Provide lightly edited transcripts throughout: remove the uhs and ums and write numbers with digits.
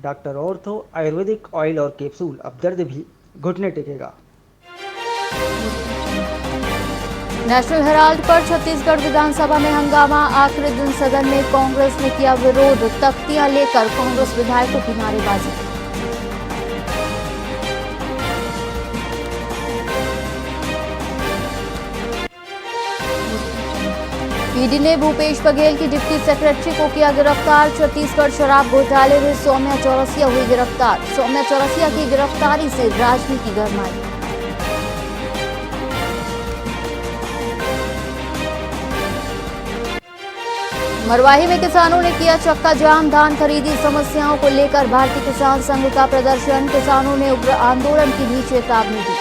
Doctor ortho Ayurvedic oil और capsule, अब दर्द भी घुटने टेकेगा। नेशनल हेराल्ड पर छत्तीसगढ़ विधानसभा में हंगामा। आखिरी दिन सदन में कांग्रेस ने किया विरोध। तख्तियां लेकर कांग्रेस विधायकों की नारेबाजी। ईडी ने भूपेश बघेल की डिप्टी सेक्रेटरी को किया गिरफ्तार। छत्तीसगढ़ शराब घोटाले में सौम्या चौरसिया हुई गिरफ्तार। सौम्या चौरसिया की गिरफ्तारी से राजनीति गरमाई। मरवाही में किसानों ने किया चक्का जाम। धान खरीदी समस्याओं को लेकर भारतीय किसान संघ का प्रदर्शन। किसानों ने उग्र आंदोलन की भी चेतावनी दी।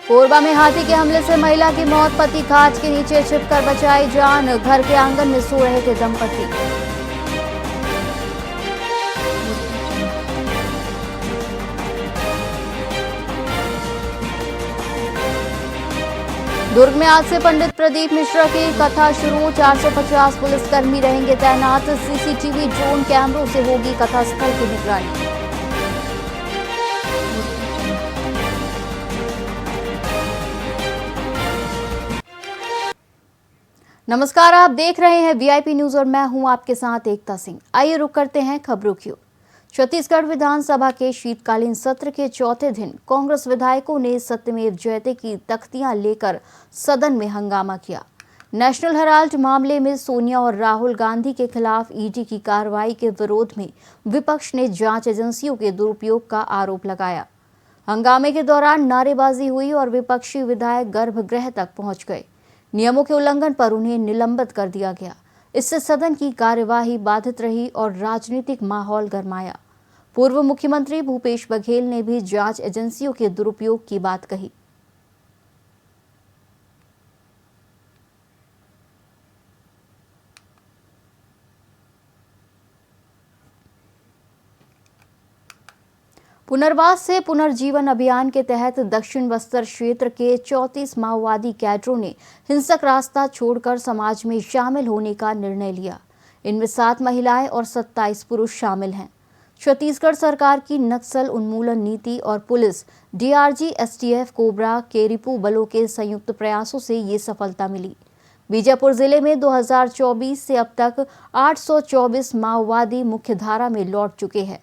कोरबा में हाथी के हमले से महिला की मौत। पति खाच के नीचे छिपकर बचाई जान। घर के आंगन में सो रहे थे दंपति। दुर्ग में आज से पंडित प्रदीप मिश्रा की कथा शुरू। 450 पुलिसकर्मी रहेंगे तैनात। सीसीटीवी ड्रोन कैमरों से होगी कथा स्थल की निगरानी। नमस्कार, आप देख रहे हैं वीआईपी न्यूज और मैं हूं आपके साथ एकता सिंह। आइए रुक करते हैं खबरों की ओर। छत्तीसगढ़ विधानसभा के शीतकालीन सत्र के चौथे दिन कांग्रेस विधायकों ने सत्यमेव जयते की तख्तियां लेकर सदन में हंगामा किया। नेशनल हेराल्ड मामले में सोनिया और राहुल गांधी के खिलाफ ईडी की कार्रवाई के विरोध में विपक्ष ने जांच एजेंसियों के दुरुपयोग का आरोप लगाया। हंगामे के दौरान नारेबाजी हुई और विपक्षी विधायक गर्भगृह तक पहुंच गए। नियमों के उल्लंघन पर उन्हें निलंबित कर दिया गया। इससे सदन की कार्यवाही बाधित रही और राजनीतिक माहौल गरमाया। पूर्व मुख्यमंत्री भूपेश बघेल ने भी जांच एजेंसियों के दुरुपयोग की बात कही। पुनर्वास से पुनर्जीवन अभियान के तहत दक्षिण बस्तर क्षेत्र के 34 माओवादी कैडरों ने हिंसक रास्ता छोड़कर समाज में शामिल होने का निर्णय लिया। इनमें 7 महिलाएं और 27 पुरुष शामिल हैं। छत्तीसगढ़ सरकार की नक्सल उन्मूलन नीति और पुलिस, डीआरजी, एसटीएफ, कोबरा के रिपू बलों के संयुक्त प्रयासों से ये सफलता मिली। बीजापुर जिले में 2024 से अब तक 824 माओवादी मुख्यधारा में लौट चुके हैं।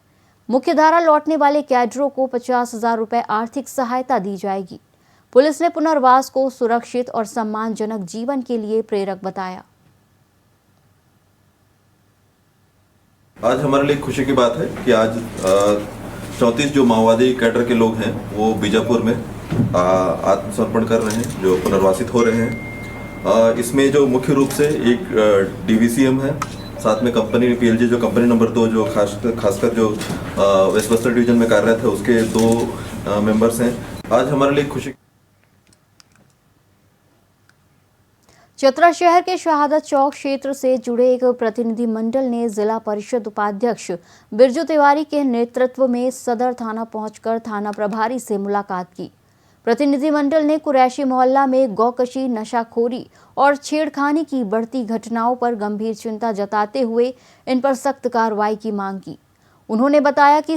मुख्यधारा लौटने वाले कैडरों को 50,000 रुपए आर्थिक सहायता दी जाएगी। पुलिस ने पुनर्वास को सुरक्षित और सम्मानजनक जीवन के लिए प्रेरक बताया। आज हमारे लिए खुशी की बात है कि आज 34 जो माओवादी कैडर के लोग हैं वो बीजापुर में आत्मसमर्पण कर रहे हैं, जो पुनर्वासित हो रहे हैं। इसमें जो मुख्य रूप से एक डीवीसीएम है, साथ में कंपनी पीएलजी जो कंपनी नंबर 2 जो खासकर जो वेस्ट बस्तर डिवीजन में कार्यरत है उसके 2 मेंबर्स हैं। आज हमारे लिए खुशी। चतरा शहर के शहादत चौक क्षेत्र से जुड़े एक प्रतिनिधि मंडल ने जिला परिषद उपाध्यक्ष बिरजू तिवारी के नेतृत्व में सदर थाना पहुंचकर थाना प्रभारी से मुलाकात की। प्रतिनिधिमंडल ने कुरैशी मोहल्ला में गौकशी, नशाखोरी और छेड़खानी की बढ़ती घटनाओं पर गंभीर चिंता जताते हुए इन पर सख्त कार्रवाई की मांग की। उन्होंने बताया कि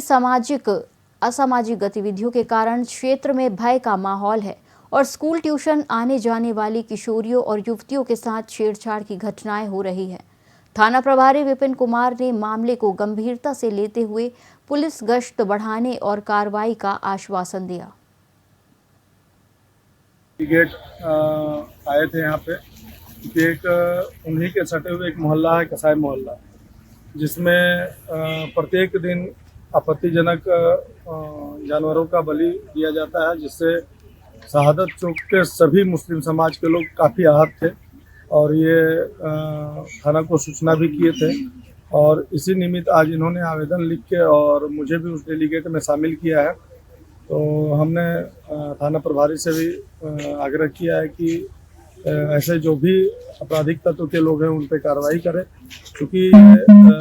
असामाजिक गतिविधियों के कारण क्षेत्र में भय का माहौल है और स्कूल ट्यूशन आने जाने वाली किशोरियों और युवतियों के साथ छेड़छाड़ की घटनाएं हो रही हैं। थाना प्रभारी विपिन कुमार ने मामले को गंभीरता से लेते हुए पुलिस गश्त बढ़ाने और कार्रवाई का आश्वासन दिया। गेट आए थे यहाँ पे कि एक उन्हीं के सटे हुए एक मोहल्ला है, कसाई मोहल्ला, जिसमें प्रत्येक दिन आपत्तिजनक जानवरों का बलि दिया जाता है, जिससे शहादत चौक के सभी मुस्लिम समाज के लोग काफ़ी आहत थे और ये थाना को सूचना भी किए थे। और इसी निमित्त आज इन्होंने आवेदन लिख के और मुझे भी उस डेलीगेट में शामिल किया है। तो हमने थाना प्रभारी से भी आग्रह किया है कि ऐसे जो भी आपराधिक तत्व के लोग हैं उन पर कार्रवाई करें, क्योंकि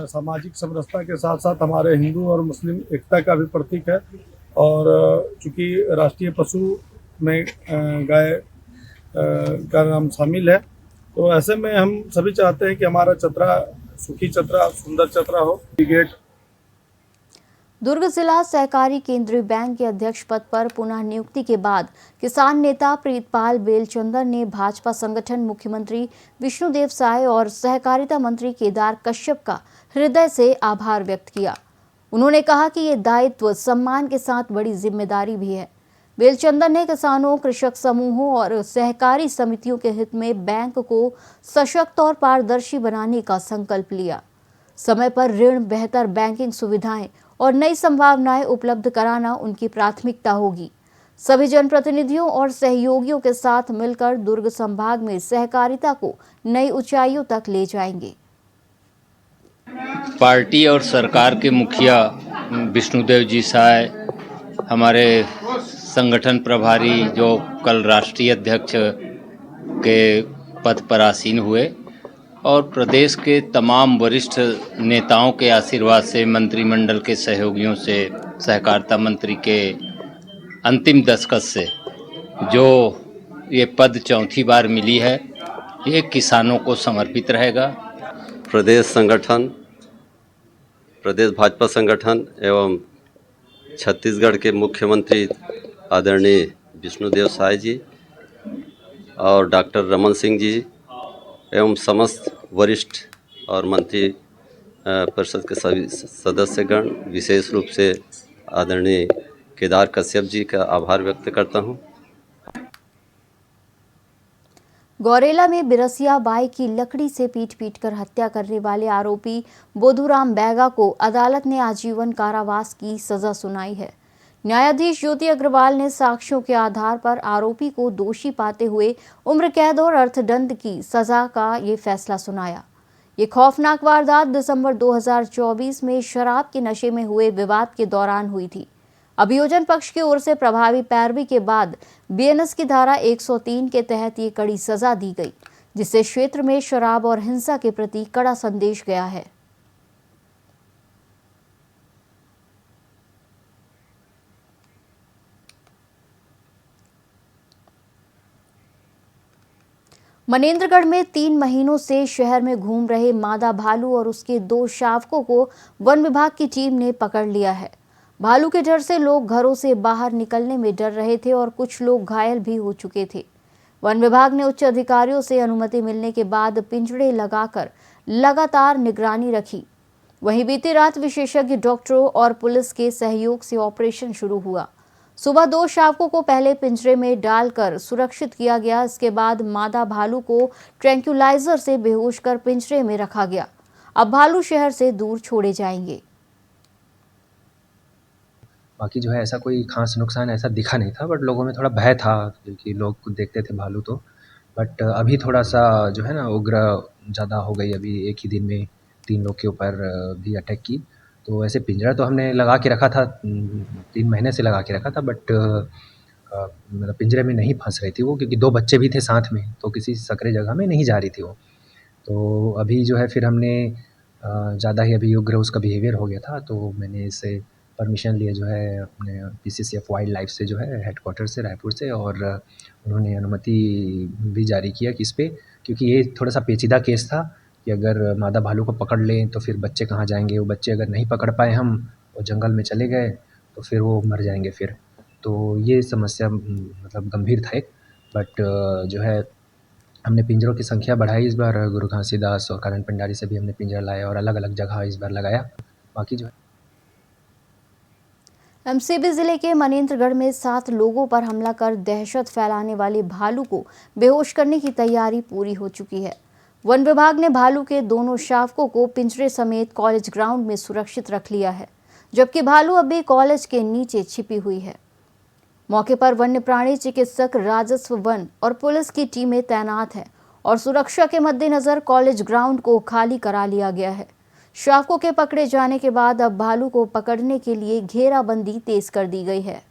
सामाजिक समरसता के साथ साथ हमारे हिंदू और मुस्लिम एकता का भी प्रतीक है। और चूँकि राष्ट्रीय पशु में गाय का नाम शामिल है। तो ऐसे में हम सभी चाहते हैं कि हमारा चतरा सुखी चतरा सुंदर चतरा हो। गेट दुर्ग जिला सहकारी केंद्रीय बैंक के अध्यक्ष पद पर पुनः नियुक्ति के बाद किसान नेता प्रीतपाल बेलचंदर ने भाजपा संगठन, मुख्यमंत्री विष्णुदेव साय और सहकारिता मंत्री केदार कश्यप का हृदय से आभार व्यक्त किया। उन्होंने कहा कि ये दायित्व सम्मान के साथ बड़ी जिम्मेदारी भी है। बेलचंदर ने किसानों, कृषक समूहों और सहकारी समितियों के हित में बैंक को सशक्त और पारदर्शी बनाने का संकल्प लिया। समय पर ऋण, बेहतर बैंकिंग सुविधाएं और नई संभावनाएं उपलब्ध कराना उनकी प्राथमिकता होगी। सभी जनप्रतिनिधियों और सहयोगियों के साथ मिलकर दुर्ग संभाग में सहकारिता को नई ऊंचाइयों तक ले जाएंगे। पार्टी और सरकार के मुखिया विष्णुदेव जी साय, हमारे संगठन प्रभारी जो कल राष्ट्रीय अध्यक्ष के पद पर आसीन हुए, और प्रदेश के तमाम वरिष्ठ नेताओं के आशीर्वाद से, मंत्रिमंडल के सहयोगियों से, सहकारिता मंत्री के अंतिम दस्तखत से जो ये पद चौथी बार मिली है, ये किसानों को समर्पित रहेगा। प्रदेश संगठन, प्रदेश भाजपा संगठन एवं छत्तीसगढ़ के मुख्यमंत्री आदरणीय विष्णुदेव साय जी और डॉक्टर रमन सिंह जी एवं समस्त वरिष्ठ और मंत्री परिषद के सभी सदस्यगण, विशेष रूप से आदरणीय केदार कश्यप जी का आभार व्यक्त करता हूं। गौरेला में बिरसिया बाई की लकड़ी से पीट कर हत्या करने वाले आरोपी बोधूराम बैगा को अदालत ने आजीवन कारावास की सजा सुनाई है। न्यायाधीश ज्योति अग्रवाल ने साक्ष्यों के आधार पर आरोपी को दोषी पाते हुए उम्र कैद और अर्थदंड की सजा का ये फैसला सुनाया। ये खौफनाक वारदात दिसंबर 2024 में शराब के नशे में हुए विवाद के दौरान हुई थी। अभियोजन पक्ष की ओर से प्रभावी पैरवी के बाद बीएनएस की धारा 103 के तहत ये कड़ी सजा दी गई, जिससे क्षेत्र में शराब और हिंसा के प्रति कड़ा संदेश गया है। मनेंद्रगढ़ में 3 महीनों से शहर में घूम रहे मादा भालू और उसके 2 शावकों को वन विभाग की टीम ने पकड़ लिया है। भालू के डर से लोग घरों से बाहर निकलने में डर रहे थे और कुछ लोग घायल भी हो चुके थे। वन विभाग ने उच्च अधिकारियों से अनुमति मिलने के बाद पिंजड़े लगाकर लगातार निगरानी रखी। वहीं बीती रात विशेषज्ञ डॉक्टरों और पुलिस के सहयोग से ऑपरेशन शुरू हुआ। सुबह 2 शावकों को पहले पिंजरे में डालकर सुरक्षित किया गया। इसके बाद मादा भालू को ट्रैंक्यूलाइजर से बेहोश कर पिंजरे में रखा गया। अब भालू शहर से दूर छोड़े जाएंगे। बाकी जो है ऐसा कोई खास नुकसान ऐसा दिखा नहीं था, बट लोगों में थोड़ा भय था क्योंकि लोग देखते थे भालू तो। बट अभी थोड़ा सा जो है ना उग्र ज़्यादा हो गई। अभी एक ही दिन में 3 लोग के ऊपर भी अटैक की। तो ऐसे पिंजरा तो हमने लगा के रखा था, 3 महीने से लगा के रखा था, बट मतलब पिंजरे में नहीं फंस रही थी वो, क्योंकि 2 बच्चे भी थे साथ में, तो किसी सकरे जगह में नहीं जा रही थी वो। तो अभी जो है फिर हमने ज़्यादा ही अभी उग्र उसका बिहेवियर हो गया था, तो मैंने इसे परमिशन लिए जो है अपने पीसीसीएफ वाइल्ड लाइफ से जो है हेडक्वार्टर से रायपुर से, और उन्होंने अनुमति भी जारी किया कि इस पे, क्योंकि ये थोड़ा सा पेचीदा केस था कि अगर मादा भालू को पकड़ लें तो फिर बच्चे कहाँ जाएंगे। वो बच्चे अगर नहीं पकड़ पाए हम, वो जंगल में चले गए तो फिर वो मर जाएंगे फिर। तो ये समस्या मतलब गंभीर था एक। बट जो है हमने पिंजरों की संख्या बढ़ाई इस बार। गुरु घासीदास और कारण पंडारी से भी हमने पिंजरा लाया और अलग अलग जगह इस बार लगाया। बाकी जो है एमसीबी जिले के मनेंद्रगढ़ में 7 लोगों पर हमला कर दहशत फैलाने वाले भालू को बेहोश करने की तैयारी पूरी हो चुकी है। वन विभाग ने भालू के दोनों शावकों को पिंजरे समेत कॉलेज ग्राउंड में सुरक्षित रख लिया है, जबकि भालू अब भी कॉलेज के नीचे छिपी हुई है। मौके पर वन्य प्राणी चिकित्सक, राजस्व, वन और पुलिस की टीमें तैनात हैं और सुरक्षा के मद्देनजर कॉलेज ग्राउंड को खाली करा लिया गया है। शावकों के पकड़े जाने के बाद अब भालू को पकड़ने के लिए घेराबंदी तेज कर दी गई है।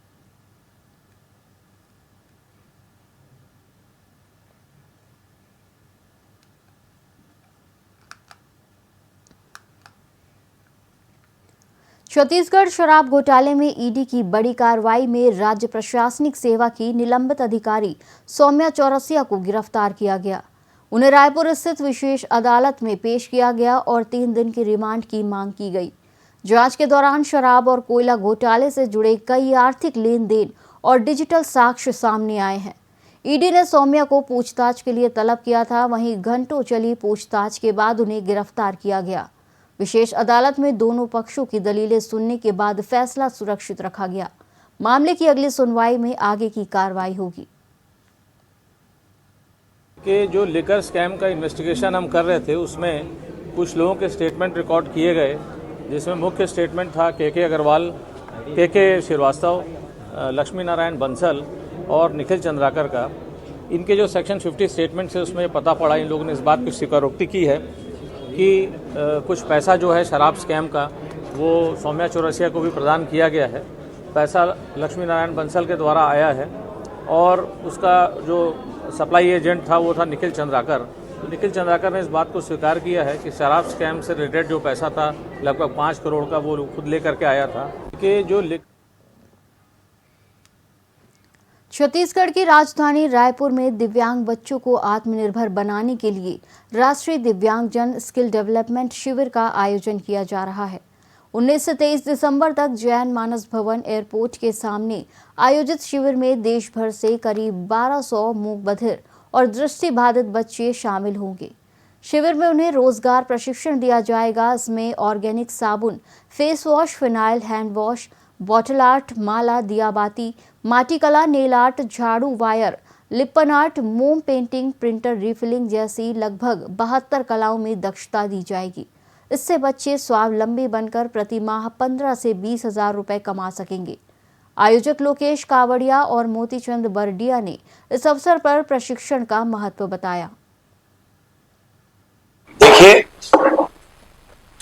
छत्तीसगढ़ शराब घोटाले में ईडी की बड़ी कार्रवाई में राज्य प्रशासनिक सेवा की निलंबित अधिकारी सौम्या चौरसिया को गिरफ्तार किया गया। उन्हें रायपुर स्थित विशेष अदालत में पेश किया गया और 3 दिन की रिमांड की मांग की गई। जांच के दौरान शराब और कोयला घोटाले से जुड़े कई आर्थिक लेन देन और डिजिटल साक्ष्य सामने आए हैं। ईडी ने सौम्या को पूछताछ के लिए तलब किया था, वहीं घंटों चली पूछताछ के बाद उन्हें गिरफ्तार किया गया। विशेष अदालत में दोनों पक्षों की दलीलें सुनने के बाद फैसला सुरक्षित रखा गया। मामले की अगली सुनवाई में आगे की कार्रवाई होगी। कि जो लिकर स्कैम का इन्वेस्टिगेशन हम कर रहे थे उसमें कुछ लोगों के स्टेटमेंट रिकॉर्ड किए गए, जिसमें मुख्य स्टेटमेंट था के अग्रवाल, के श्रीवास्तव, लक्ष्मी नारायण बंसल और निखिल चंद्राकर का। इनके जो सेक्शन 50 स्टेटमेंट है उसमें पता पड़ा, इन लोगों ने इस बात की स्वीकारोक्ति की है कि कुछ पैसा जो है शराब स्कैम का वो सौम्या चौरसिया को भी प्रदान किया गया है। पैसा लक्ष्मी नारायण बंसल के द्वारा आया है और उसका जो सप्लाई एजेंट था वो था निखिल चंद्राकर। तो निखिल चंद्राकर ने इस बात को स्वीकार किया है कि शराब स्कैम से रिलेटेड जो पैसा था लगभग 5 करोड़ का वो खुद लेकर के आया था। कि जो छत्तीसगढ़ की राजधानी रायपुर में दिव्यांग बच्चों को आत्मनिर्भर बनाने के लिए राष्ट्रीय दिव्यांगजन स्किल डेवलपमेंट शिविर का आयोजन किया जा रहा है। 19 से 23 दिसंबर तक जैन मानस भवन एयरपोर्ट के सामने आयोजित शिविर में देश भर से करीब 1200 मूक बधिर और दृष्टिबाधित बच्चे शामिल होंगे। शिविर में उन्हें रोजगार प्रशिक्षण दिया जाएगा। इसमें ऑर्गेनिक साबुन, face wash, phenyl, hand wash, bottle art, माला, दियाबाती, माटी कला, नेल आर्ट, झाड़ू वायर, लिपन आर्ट, मोम पेंटिंग, प्रिंटर रिफिलिंग जैसी लगभग 72 कलाओं में दक्षता दी जाएगी। इससे बच्चे स्वावलंबी बनकर प्रति माह 15 से 20 हजार रुपए कमा सकेंगे। आयोजक लोकेश कावड़िया और मोतीचंद बरडिया ने इस अवसर पर प्रशिक्षण का महत्व बताया। देखिए,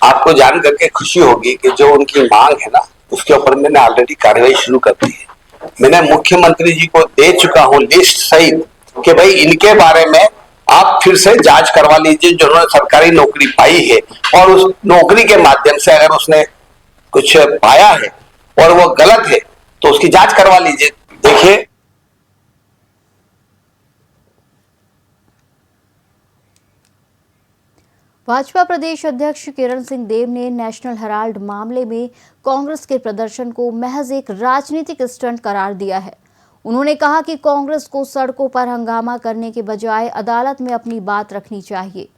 आपको जान करके खुशी होगी कि जो उनकी मांग है ना, उसके ऊपर मैंने ऑलरेडी कार्रवाई शुरू कर दी है। मैंने मुख्यमंत्री जी को दे चुका हूं लिस्ट सहित कि भाई इनके बारे में आप फिर से जांच करवा लीजिए, जिन्होंने सरकारी नौकरी पाई है और उस नौकरी के माध्यम से अगर उसने कुछ पाया है और वो गलत है तो उसकी जांच करवा लीजिए। देखिए, भाजपा प्रदेश अध्यक्ष किरण सिंह देव ने नेशनल हेराल्ड मामले में कांग्रेस के प्रदर्शन को महज एक राजनीतिक स्टंट करार दिया है। उन्होंने कहा कि कांग्रेस को सड़कों पर हंगामा करने के बजाय अदालत में अपनी बात रखनी चाहिए।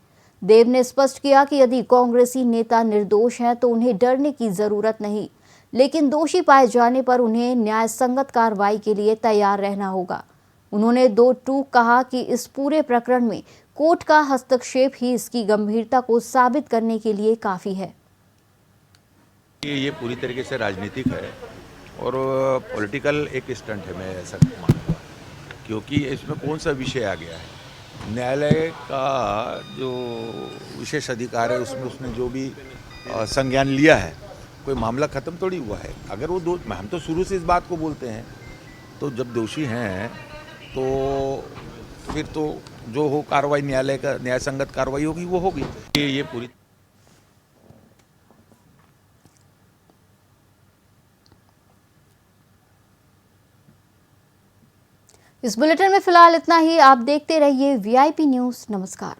देव ने स्पष्ट किया कि यदि कांग्रेसी नेता निर्दोष हैं तो उन्हें डरने की जरूरत नहीं, लेकिन दोषी पाए जाने पर उन्हें न्याय संगत कार्रवाई के लिए तैयार रहना होगा। उन्होंने 2 टूक कहा कि इस पूरे प्रकरण में कोर्ट का हस्तक्षेप ही इसकी गंभीरता को साबित करने के लिए काफी है। ये पूरी तरीके से राजनीतिक है और पॉलिटिकल एक स्टंट है, मैं ऐसा मानूंगा, क्योंकि इसमें कौन सा विषय आ गया है। न्यायालय का जो विशेष अधिकार है उसमें उसने जो भी संज्ञान लिया है, कोई मामला खत्म थोड़ी हुआ है। अगर वो हम तो शुरू से इस बात को बोलते हैं, तो जब दोषी हैं तो फिर तो जो हो कार्रवाई न्यायालय का न्याय संगत कार्रवाई होगी वो होगी। ये पूरी इस बुलेटिन में फिलहाल इतना ही। आप देखते रहिए VIP न्यूज़। नमस्कार।